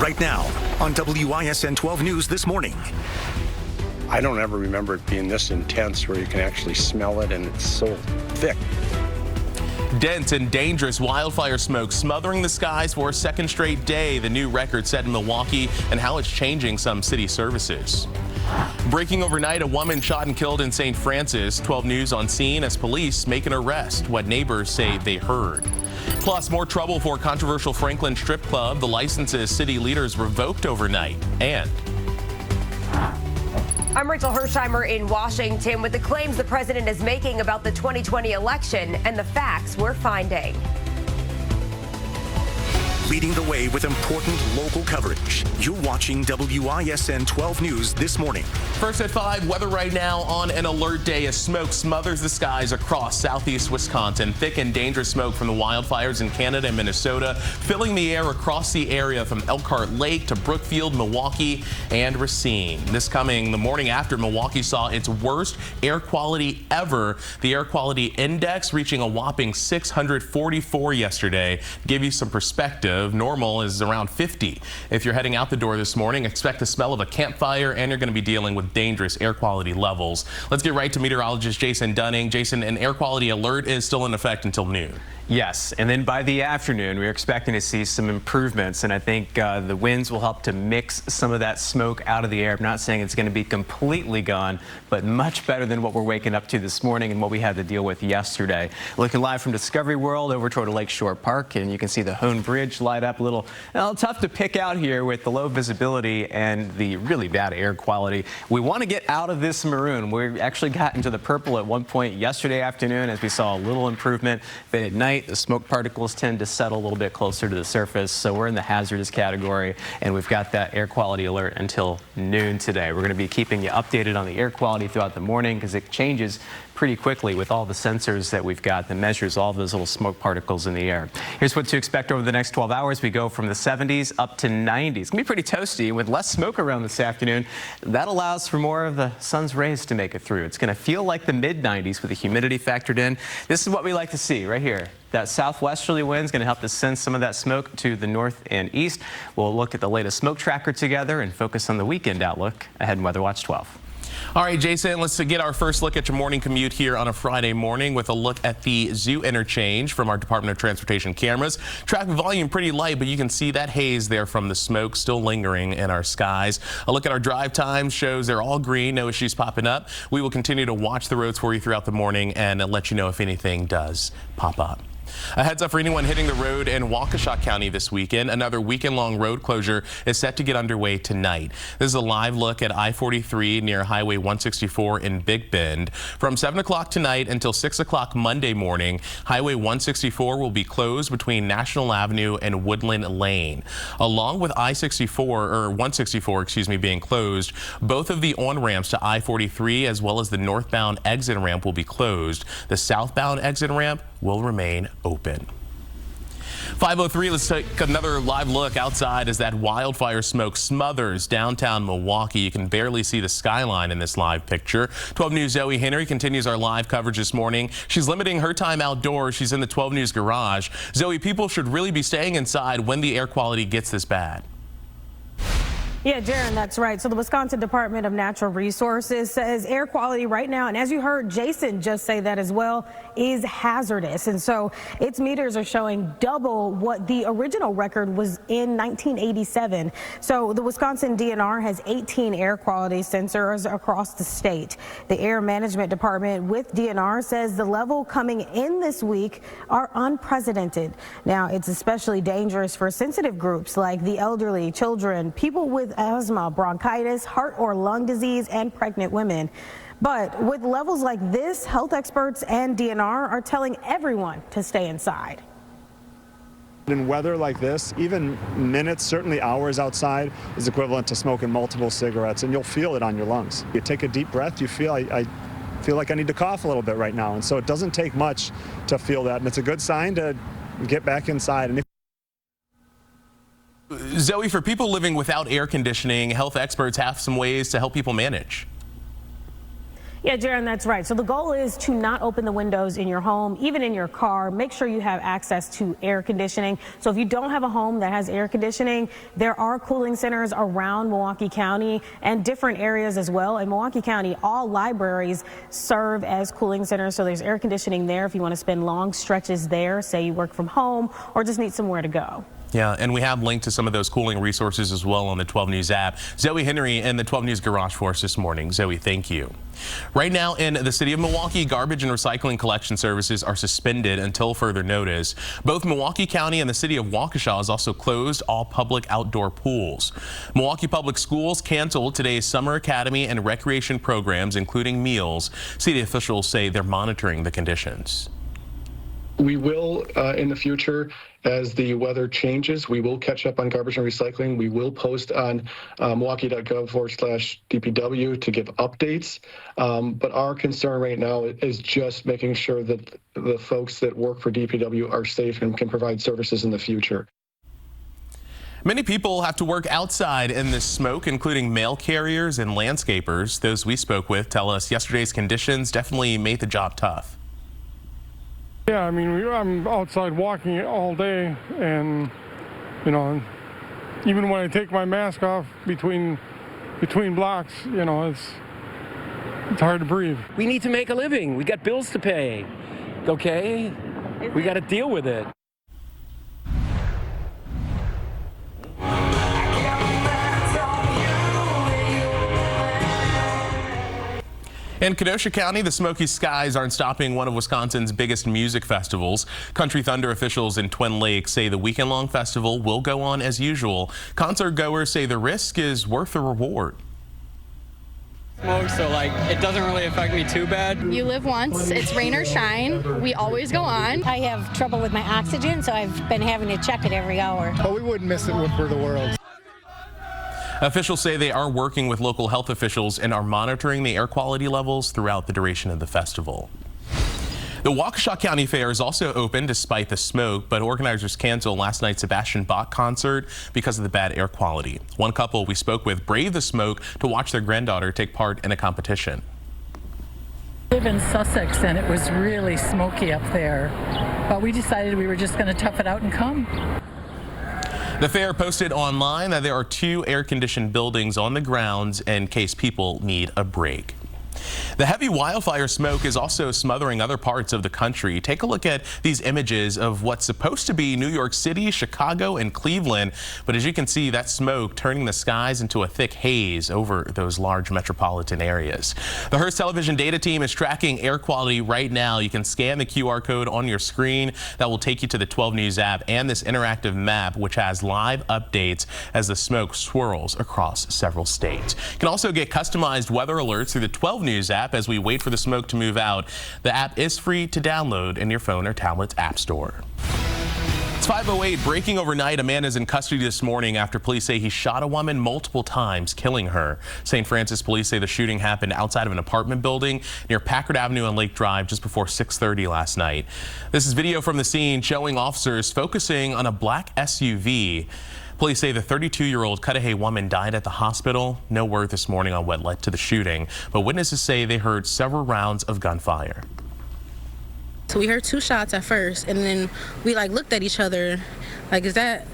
right now on WISN 12 News This Morning. I don't ever remember it being this intense where you can actually smell it and it's so thick. Dense and dangerous wildfire smoke smothering the skies for a second straight day. The new record set in Milwaukee and how it's changing some city services. Breaking overnight, a woman shot and killed in St. Francis. 12 News on scene as police make an arrest. What neighbors say they heard. Plus, more trouble for controversial Franklin Strip Club. The licenses city leaders revoked overnight. And I'm Rachel Hersheimer in Washington with the claims the president is making about the 2020 election and the facts we're finding. Leading the way with important local coverage. You're watching WISN 12 News This Morning. First at 5, weather right now on an alert day as smoke smothers the skies across southeast Wisconsin. Thick and dangerous smoke from the wildfires in Canada and Minnesota filling the air across the area from Elkhart Lake to Brookfield, Milwaukee, and Racine. This coming the morning after Milwaukee saw its worst air quality ever. The air quality index reaching a whopping 644 yesterday. To give you some perspective, normal is around 50. If you're heading out the door this morning, expect the smell of a campfire, and you're going to be dealing with dangerous air quality levels. Let's get right to meteorologist Jason Dunning. Jason, an air quality alert is still in effect until noon. Yes, and then by the afternoon, we're expecting to see some improvements, and I think the winds will help to mix some of that smoke out of the air. I'm not saying it's going to be completely gone, but much better than what we're waking up to this morning and what we had to deal with yesterday. Looking live from Discovery World over toward Lakeshore Park, and you can see the Hone Bridge light up a little tough to pick out here with the low visibility and the really bad air quality. We want to get out of this maroon. We actually got into the purple at one point yesterday afternoon as we saw a little improvement, but at night, the smoke particles tend to settle a little bit closer to the surface, so we're in the hazardous category, and we've got that air quality alert until noon today. We're going to be keeping you updated on the air quality throughout the morning because it changes pretty quickly with all the sensors that we've got that measures all those little smoke particles in the air. Here's what to expect over the next 12 hours. We go from the 70s up to 90s. It's going to be pretty toasty with less smoke around this afternoon. That allows for more of the sun's rays to make it through. It's going to feel like the mid-90s with the humidity factored in. This is what we like to see right here. That southwesterly wind is going to help to send some of that smoke to the north and east. We'll look at the latest smoke tracker together and focus on the weekend outlook ahead in Weather Watch 12. All right, Jason, let's get our first look at your morning commute here on a Friday morning with a look at the Zoo interchange from our Department of Transportation cameras. Traffic volume pretty light, but you can see that haze there from the smoke still lingering in our skies. A look at our drive times shows they're all green, no issues popping up. We will continue to watch the roads for you throughout the morning and let you know if anything does pop up. A heads up for anyone hitting the road in Waukesha County this weekend. Another weekend-long road closure is set to get underway tonight. This is a live look at I-43 near Highway 164 in Big Bend. From 7 o'clock tonight until 6 o'clock Monday morning, Highway 164 will be closed between National Avenue and Woodland Lane. Along with I-164 being closed, both of the on-ramps to I-43 as well as the northbound exit ramp will be closed. The southbound exit ramp will remain open. 5:03, let's take another live look outside as that wildfire smoke smothers downtown Milwaukee. You can barely see the skyline in this live picture. 12 News' Zoe Henry continues our live coverage this morning. She's limiting her time outdoors. She's in the 12 News garage. Zoe, people should really be staying inside when the air quality gets this bad. Yeah, Jaron, that's right. So the Wisconsin Department of Natural Resources says air quality right now, and as you heard Jason just say that as well, is hazardous. And so its meters are showing double what the original record was in 1987. So the Wisconsin DNR has 18 air quality sensors across the state. The Air Management Department with DNR says the level coming in this week are unprecedented. Now, it's especially dangerous for sensitive groups like the elderly, children, people with asthma, bronchitis, heart or lung disease, and pregnant women. But with levels like this, health experts and DNR are telling everyone to stay inside. In weather like this, even minutes, certainly hours outside is equivalent to smoking multiple cigarettes, and you'll feel it on your lungs. You take a deep breath, you feel, I feel like I need to cough a little bit right now. And so it doesn't take much to feel that, and it's a good sign to get back inside. And Zoe, for people living without air conditioning, health experts have some ways to help people manage. Yeah, Jaron, that's right. So the goal is to not open the windows in your home, even in your car. Make sure you have access to air conditioning. So if you don't have a home that has air conditioning, there are cooling centers around Milwaukee County and different areas as well. In Milwaukee County, all libraries serve as cooling centers. So there's air conditioning there if you want to spend long stretches there, say you work from home or just need somewhere to go. Yeah, and we have linked to some of those cooling resources as well on the 12 News app. Zoe Henry in the 12 News Garage for us this morning. Zoe, thank you. Right now in the city of Milwaukee, garbage and recycling collection services are suspended until further notice. Both Milwaukee County and the city of Waukesha has also closed all public outdoor pools. Milwaukee Public Schools canceled today's summer academy and recreation programs, including meals. City officials say they're monitoring the conditions. We will, in the future, as the weather changes, we will catch up on garbage and recycling. We will post on milwaukee.gov/DPW to give updates. But our concern right now is just making sure that the folks that work for DPW are safe and can provide services in the future. Many people have to work outside in this smoke, including mail carriers and landscapers. Those we spoke with tell us yesterday's conditions definitely made the job tough. Yeah, I mean, I'm outside walking all day, and, you know, even when I take my mask off between blocks, you know, it's hard to breathe. We need to make a living. We got bills to pay, okay? We got to deal with it. In Kenosha County, the smoky skies aren't stopping one of Wisconsin's biggest music festivals. Country Thunder officials in Twin Lakes say the weekend-long festival will go on as usual. Concert goers say the risk is worth the reward. Smoke, so like it doesn't really affect me too bad. You live once, it's rain or shine. We always go on. I have trouble with my oxygen, so I've been having to check it every hour. But we wouldn't miss it for the world. Officials say they are working with local health officials and are monitoring the air quality levels throughout the duration of the festival. The Waukesha County Fair is also open despite the smoke, but organizers canceled last night's Sebastian Bach concert because of the bad air quality. One couple we spoke with braved the smoke to watch their granddaughter take part in a competition. I live in Sussex and it was really smoky up there, but we decided we were just going to tough it out and come. The fair posted online that there are 2 air-conditioned buildings on the grounds in case people need a break. The heavy wildfire smoke is also smothering other parts of the country. Take a look at these images of what's supposed to be New York City, Chicago, and Cleveland. But as you can see, that smoke turning the skies into a thick haze over those large metropolitan areas. The Hearst Television data team is tracking air quality right now. You can scan the QR code on your screen. That will take you to the 12 News app and this interactive map, which has live updates as the smoke swirls across several states. You can also get customized weather alerts through the 12 News app as we wait for the smoke to move out. The app is free to download in your phone or tablet's app store. It's 5:08, breaking overnight. A man is in custody this morning after police say he shot a woman multiple times, killing her. St. Francis police say the shooting happened outside of an apartment building near Packard Avenue and Lake Drive just before 6:30 last night. This is video from the scene showing officers focusing on a black SUV. Police say the 32-year-old Cudahy woman died at the hospital. No word this morning on what led to the shooting, but witnesses say they heard several rounds of gunfire. So we heard 2 shots at first, and then we looked at each other, like, is that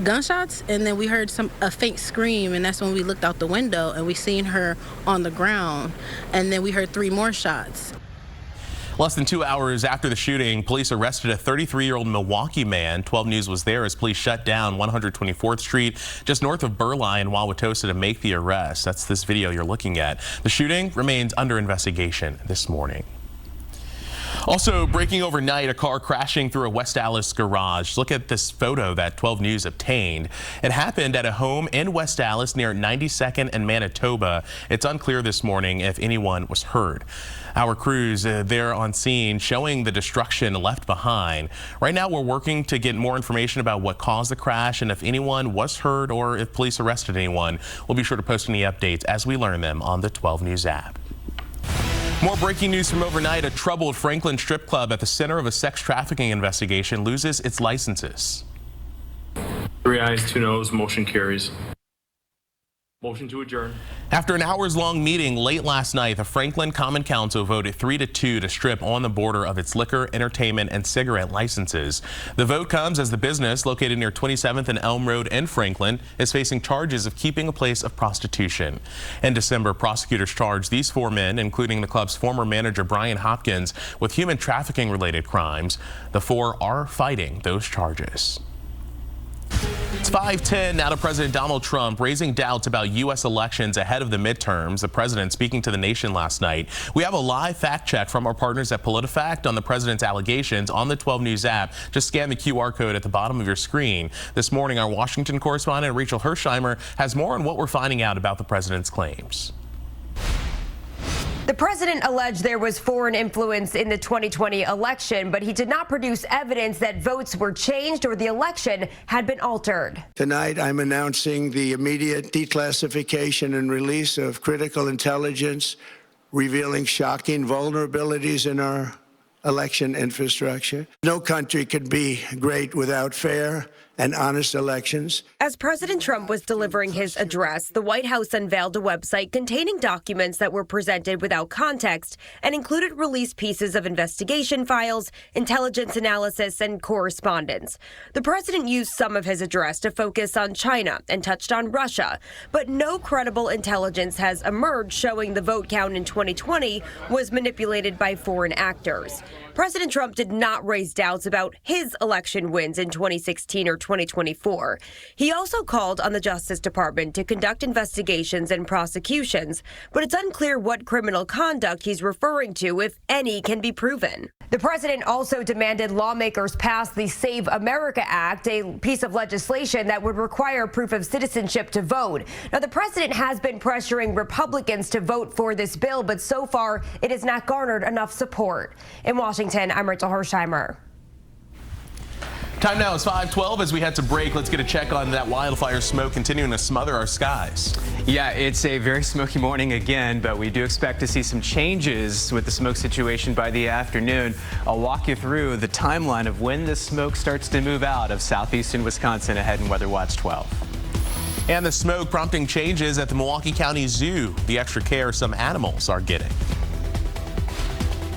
gunshots? And then we heard a faint scream, and that's when we looked out the window and we seen her on the ground, and then we heard 3 more shots. Less than 2 hours after the shooting, police arrested a 33-year-old Milwaukee man. 12 News was there as police shut down 124th Street, just north of Burleigh in Wauwatosa, to make the arrest. That's this video you're looking at. The shooting remains under investigation this morning. Also breaking overnight, a car crashing through a West Allis garage. Look at this photo that 12 News obtained. It happened at a home in West Allis near 92nd and Manitoba. It's unclear this morning if anyone was hurt. Our crews there on scene showing the destruction left behind. Right now we're working to get more information about what caused the crash and if anyone was hurt or if police arrested anyone. We'll be sure to post any updates as we learn them on the 12 News app. More breaking news from overnight. A troubled Franklin strip club at the center of a sex trafficking investigation loses its licenses. 3 eyes, 2 nose, motion carries. Motion to adjourn. After an hours-long meeting late last night, the Franklin Common Council voted 3-2 to strip On the Border of its liquor, entertainment, and cigarette licenses. The vote comes as the business, located near 27th and Elm Road in Franklin, is facing charges of keeping a place of prostitution. In December, prosecutors charged these 4 men, including the club's former manager Brian Hopkins, with human trafficking-related crimes. The 4 are fighting those charges. It's 5:10 now to President Donald Trump raising doubts about U.S. elections ahead of the midterms. The president speaking to the nation last night. We have a live fact check from our partners at PolitiFact on the president's allegations on the 12 News app. Just scan the QR code at the bottom of your screen. This morning, our Washington correspondent Rachel Hersheimer has more on what we're finding out about the president's claims. The president alleged there was foreign influence in the 2020 election, but he did not produce evidence that votes were changed or the election had been altered. Tonight, I'm announcing the immediate declassification and release of critical intelligence revealing shocking vulnerabilities in our election infrastructure. No country could be great without fair and honest elections. As President Trump was delivering his address, the White House unveiled a website containing documents that were presented without context and included released pieces of investigation files, intelligence analysis, and correspondence. The president used some of his address to focus on China and touched on Russia, but no credible intelligence has emerged showing the vote count in 2020 was manipulated by foreign actors. President Trump did not raise doubts about his election wins in 2016 or 2024. He also called on the Justice Department to conduct investigations and prosecutions, but it's unclear what criminal conduct he's referring to, if any, can be proven. The president also demanded lawmakers pass the Save America Act, a piece of legislation that would require proof of citizenship to vote. Now, the president has been pressuring Republicans to vote for this bill, but so far it has not garnered enough support. In Washington, I'm Rachel Hersheimer. Time now is 5:12. As we head to break, let's get a check on that wildfire smoke continuing to smother our skies. Yeah, it's a very smoky morning again, but we do expect to see some changes with the smoke situation by the afternoon. I'll walk you through the timeline of when the smoke starts to move out of southeastern Wisconsin ahead in Weather Watch 12. And the smoke prompting changes at the Milwaukee County Zoo, the extra care some animals are getting.